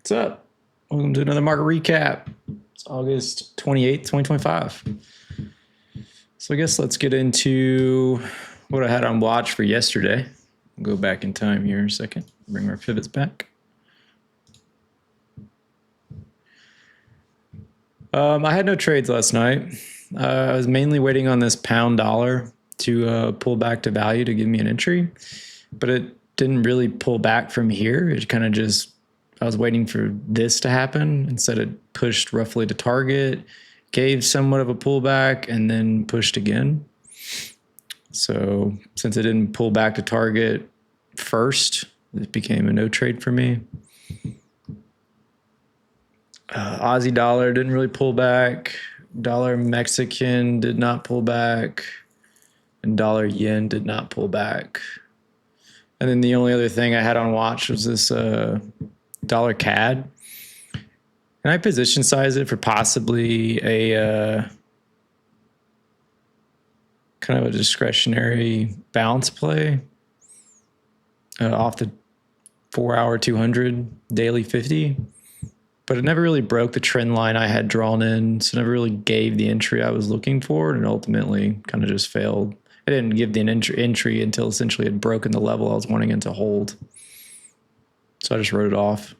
What's up? Welcome to another market recap. It's August 28th, 2025. So I guess let's get into what I had on watch for yesterday. I'll go back in time here in a second. Bring our pivots back. I had no trades last night. I was mainly waiting on this pound dollar to pull back to value to give me an entry, but it didn't really pull back from here. It kind of just, I was waiting for this to happen. Instead, it pushed roughly to target, gave somewhat of a pullback, and then pushed again. So since it didn't pull back to target first, it became a no trade for me. Aussie dollar didn't really pull back. Dollar Mexican did not pull back. And dollar yen did not pull back. And then the only other thing I had on watch was this dollar CAD. And I position size it for possibly a kind of a discretionary bounce play off the 4-hour 200 daily 50. But it never really broke the trend line I had drawn in, so never really gave the entry I was looking for, and ultimately kind of just failed. I didn't give the entry until essentially it had broken the level I was wanting it to hold. So I just wrote it off.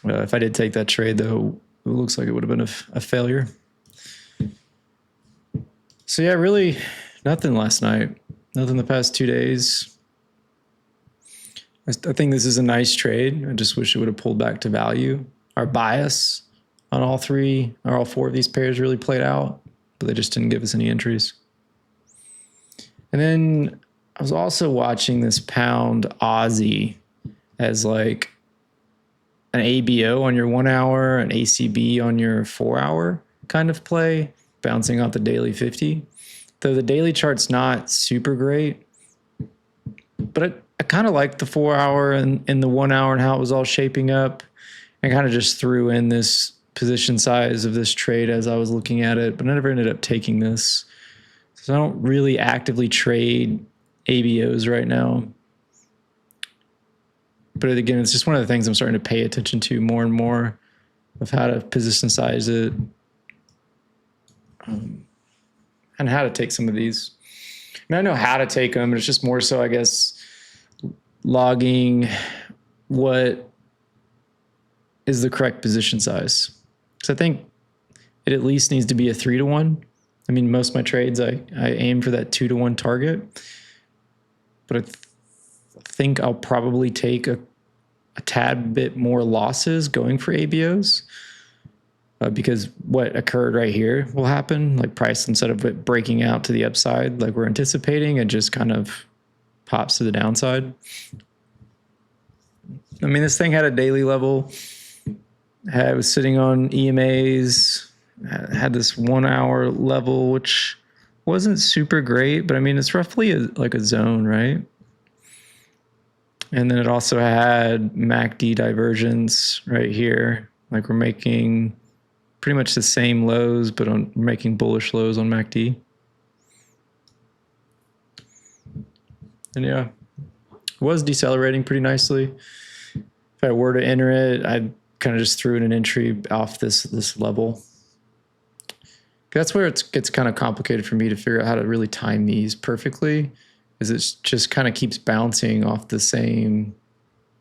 If I did take that trade, though, it looks like it would have been a failure. So yeah, really nothing last night. Nothing the past 2 days. I think this is a nice trade. I just wish it would have pulled back to value. Our bias on all four of these pairs really played out, but they just didn't give us any entries. And then I was also watching this pound Aussie as like an ABO on your 1 hour, an ACB on your 4 hour kind of play, bouncing off the daily 50. Though the daily chart's not super great, but I kind of liked the 4 hour and the 1 hour and how it was all shaping up. I kind of just threw in this position size of this trade as I was looking at it, but I never ended up taking this. So I don't really actively trade ABOs right now. But again, it's just one of the things I'm starting to pay attention to more and more of how to position size it and how to take some of these. I mean, I know how to take them, but it's just more so, I guess, logging what is the correct position size. So I think it at least needs to be a 3-to-1. I mean, most of my trades, I aim for that 2-to-1 target, but I think I'll probably take a tad bit more losses going for ABOs because what occurred right here will happen. Like price, instead of it breaking out to the upside like we're anticipating, it just kind of pops to the downside. I mean, this thing had a daily level. It was sitting on EMAs. Had this 1 hour level, which wasn't super great, but I mean, it's roughly like a zone, right? And then it also had MACD divergence right here. Like we're making pretty much the same lows, but we're making bullish lows on MACD. And yeah, it was decelerating pretty nicely. If I were to enter it, I kind of just threw in an entry off this level. That's where it gets kind of complicated for me to figure out how to really time these perfectly, is it just kind of keeps bouncing off the same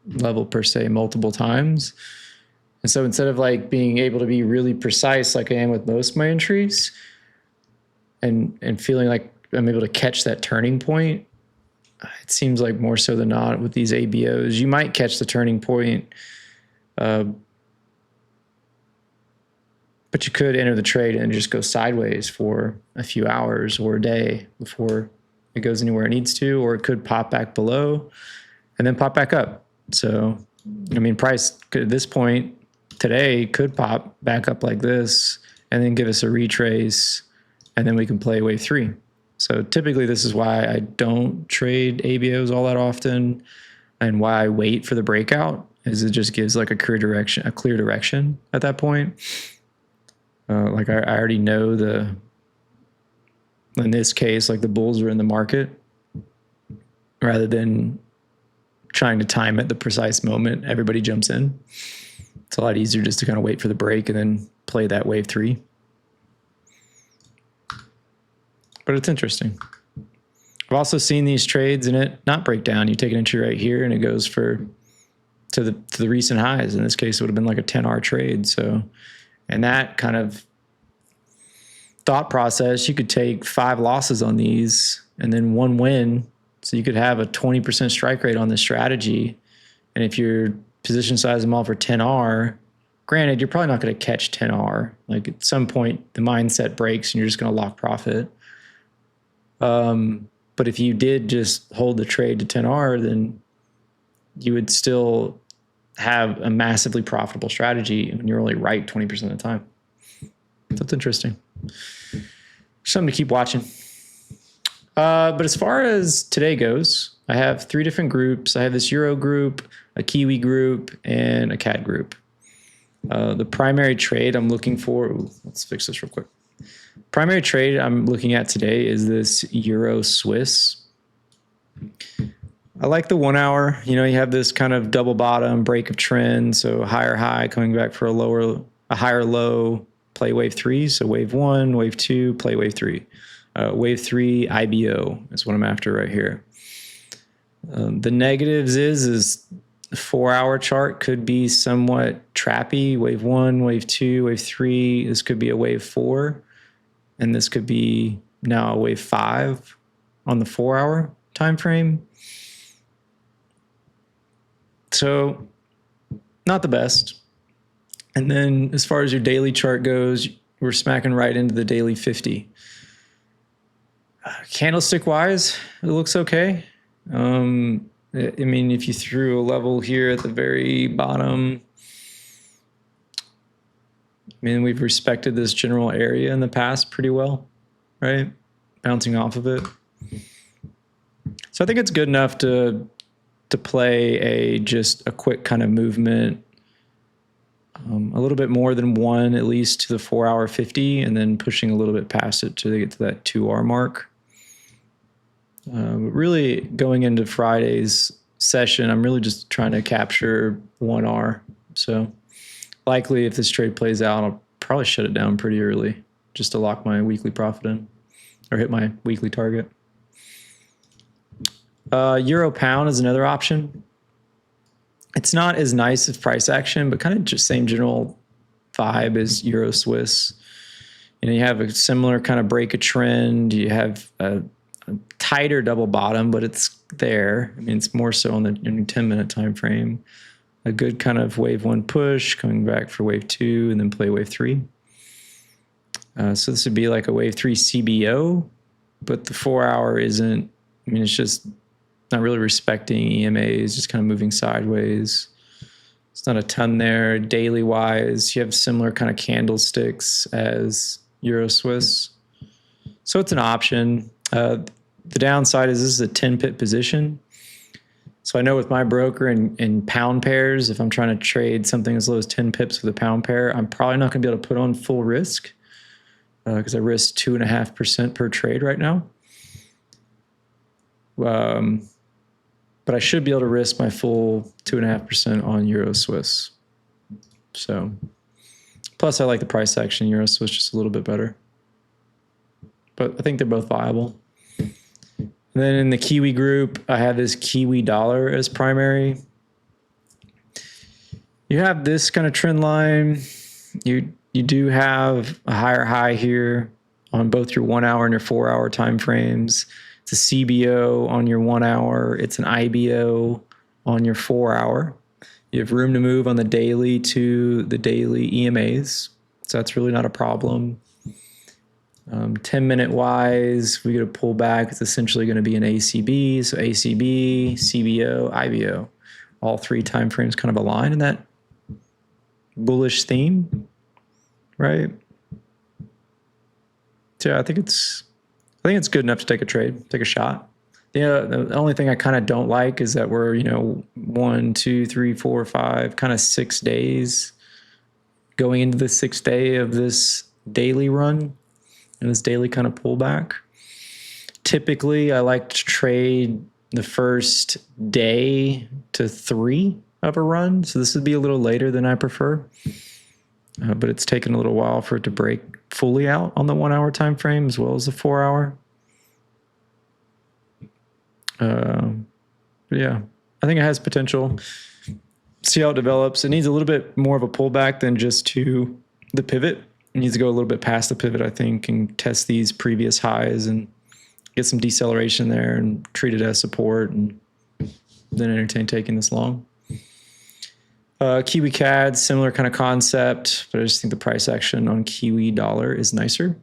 level per se multiple times. And so instead of like being able to be really precise like I am with most of my entries and feeling like I'm able to catch that turning point, it seems like more so than not with these ABOs, you might catch the turning point, but you could enter the trade and just go sideways for a few hours or a day before it goes anywhere it needs to, or it could pop back below and then pop back up. So, I mean, price could, at this point today could pop back up like this and then give us a retrace, and then we can play wave 3. So typically this is why I don't trade ABOs all that often, and why I wait for the breakout, is it just gives like a clear direction at that point. Like I already know in this case, like the bulls are in the market, rather than trying to time at the precise moment everybody jumps in. It's a lot easier just to kind of wait for the break and then play that wave 3. But it's interesting. I've also seen these trades in it not break down. You take an entry right here and it goes to the recent highs. In this case, it would have been like a 10R trade. So, and that kind of thought process, you could take 5 losses on these and then 1 win. So you could have a 20% strike rate on this strategy. And if your position size them all for 10R, granted, you're probably not going to catch 10R. Like at some point, the mindset breaks and you're just going to lock profit. But if you did just hold the trade to 10R, then you would still have a massively profitable strategy when you're only right 20% of the time. So it's interesting. Something to keep watching. But as far as today goes, I have 3 different groups. I have this Euro group, a Kiwi group, and a CAD group. The primary trade I'm looking for, let's fix this real quick. Primary trade I'm looking at today is this Euro Swiss. I like the 1 hour. You have this kind of double bottom break of trend. So higher high coming back for a higher low, play wave 3. So wave 1, wave 2, play wave 3. Wave 3 IBO is what I'm after right here. The negatives is the 4-hour chart could be somewhat trappy. Wave 1, wave 2, wave 3. This could be a wave 4. And this could be now a wave 5 on the 4-hour time frame. So not the best. And then as far as your daily chart goes, we're smacking right into the daily 50. Candlestick wise, it looks okay. I mean, if you threw a level here at the very bottom, I mean, we've respected this general area in the past pretty well, right? Bouncing off of it. So I think it's good enough to play just a quick kind of movement, a little bit more than 1, at least to the 4-hour 50, and then pushing a little bit past it to get to that 2R mark. Really going into Friday's session, I'm really just trying to capture 1R. So likely if this trade plays out, I'll probably shut it down pretty early just to lock my weekly profit in or hit my weekly target. Euro pound is another option. It's not as nice as price action, but kind of just same general vibe as Euro Swiss. You have a similar kind of break a trend. You have a tighter double bottom, but it's there. I mean, it's more so on the 10-minute time frame. A good kind of wave 1 push, coming back for wave 2, and then play wave 3. So this would be like a wave 3 CBO, but the 4-hour isn't. I mean, it's just not really respecting EMAs, just kind of moving sideways. It's not a ton there. Daily wise, you have similar kind of candlesticks as Euro Swiss. So it's an option. The downside is this is a 10-pip position. So I know with my broker in pound pairs, if I'm trying to trade something as low as 10 pips with a pound pair, I'm probably not going to be able to put on full risk because I risk 2.5% per trade right now. But I should be able to risk my full 2.5% on Euro Swiss. So, plus I like the price action Euro Swiss just a little bit better. But I think they're both viable. And then in the Kiwi group, I have this Kiwi dollar as primary. You have this kind of trend line. You do have a higher high here on both your 1 hour and your 4 hour time frames. It's a CBO on your 1 hour. It's an IBO on your 4 hour. You have room to move on the daily to the daily EMAs. So that's really not a problem. 10-minute wise, we get a pullback. It's essentially going to be an ACB. So ACB, CBO, IBO. All 3 time frames kind of align in that bullish theme, right? So yeah, I think it's good enough to take a trade, take a shot. The only thing I kind of don't like is that we're 1, 2, 3, 4, 5, kind of 6 days going into the 6th day of this daily run and this daily kind of pullback. Typically, I like to trade the first day to 3 of a run. So this would be a little later than I prefer. But it's taken a little while for it to break fully out on the 1 hour time frame as well as the 4 hour. But yeah, I think it has potential. See how it develops. It needs a little bit more of a pullback than just to the pivot. It needs to go a little bit past the pivot, I think, and test these previous highs and get some deceleration there and treat it as support, and then entertain taking this long. Kiwi CAD, similar kind of concept, but I just think the price action on Kiwi dollar is nicer.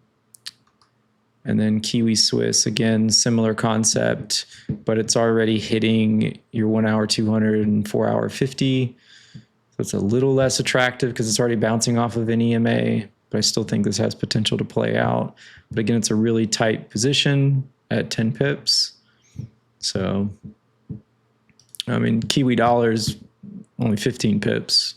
And then Kiwi Swiss, again, similar concept, but it's already hitting your 1 hour 200 and 4 hour 50. So it's a little less attractive because it's already bouncing off of an EMA, but I still think this has potential to play out. But again, it's a really tight position at 10 pips. So, I mean, Kiwi dollars, only 15 pips.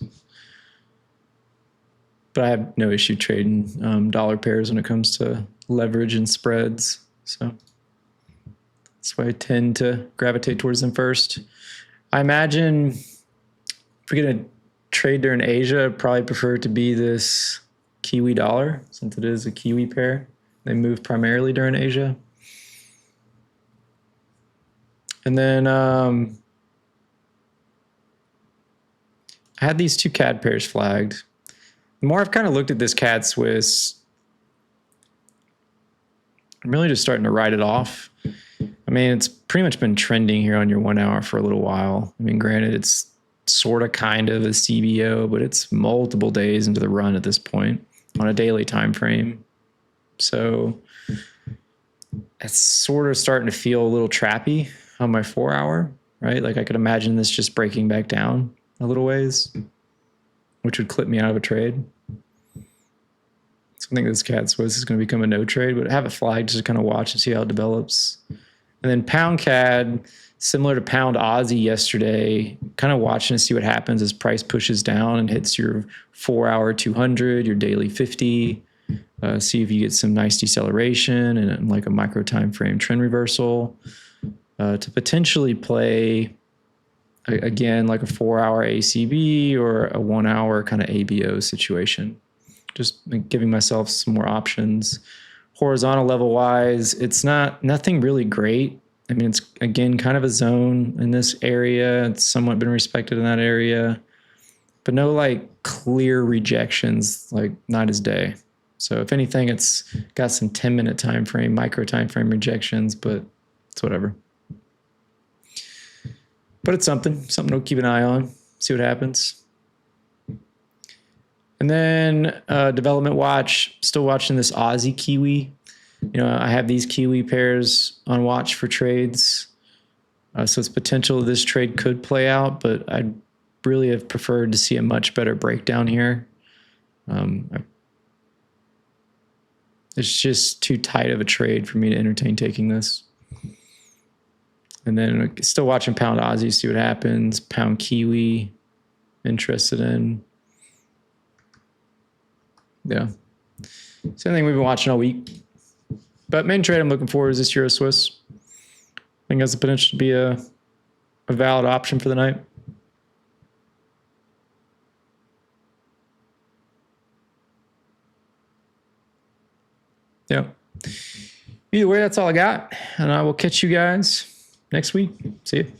But I have no issue trading dollar pairs when it comes to leverage and spreads. So that's why I tend to gravitate towards them first. I imagine if we're going to trade during Asia, I'd probably prefer it to be this Kiwi dollar, since it is a Kiwi pair. They move primarily during Asia. And then I had these 2 CAD pairs flagged. The more I've kind of looked at this CAD Swiss, I'm really just starting to write it off. I mean, it's pretty much been trending here on your 1 hour for a little while. I mean, granted, it's sort of kind of a CBO, but it's multiple days into the run at this point on a daily time frame. So it's sort of starting to feel a little trappy on my 4 hour, right? Like I could imagine this just breaking back down a little ways, which would clip me out of a trade. So I think this CAD Swiss is going to become a no trade, but have it flagged just to kind of watch and see how it develops. And then pound CAD, similar to pound Aussie yesterday, kind of watching to see what happens as price pushes down and hits your 4 hour 200, your daily 50. See if you get some nice deceleration and like a micro time frame trend reversal to potentially play again like a 4 hour ACB or a 1 hour kind of ABO situation. Just giving myself some more options. Horizontal level wise, it's nothing really great. I mean, it's again kind of a zone in this area. It's somewhat been respected in that area, but no like clear rejections, like not as day. So if anything, it's got some 10-minute time frame, micro time frame rejections, but it's whatever. But it's something to keep an eye on, see what happens. And then development watch, still watching this Aussie Kiwi. You know, I have these Kiwi pairs on watch for trades. So it's potential this trade could play out, but I'd really have preferred to see a much better breakdown here. It's just too tight of a trade for me to entertain taking this. And then still watching pound Aussie, see what happens. Pound Kiwi, interested in. Yeah. Same thing we've been watching all week. But main trade I'm looking for is this Euro Swiss. I think it has the potential to be a valid option for the night. Yeah. Either way, that's all I got. And I will catch you guys next week. See you.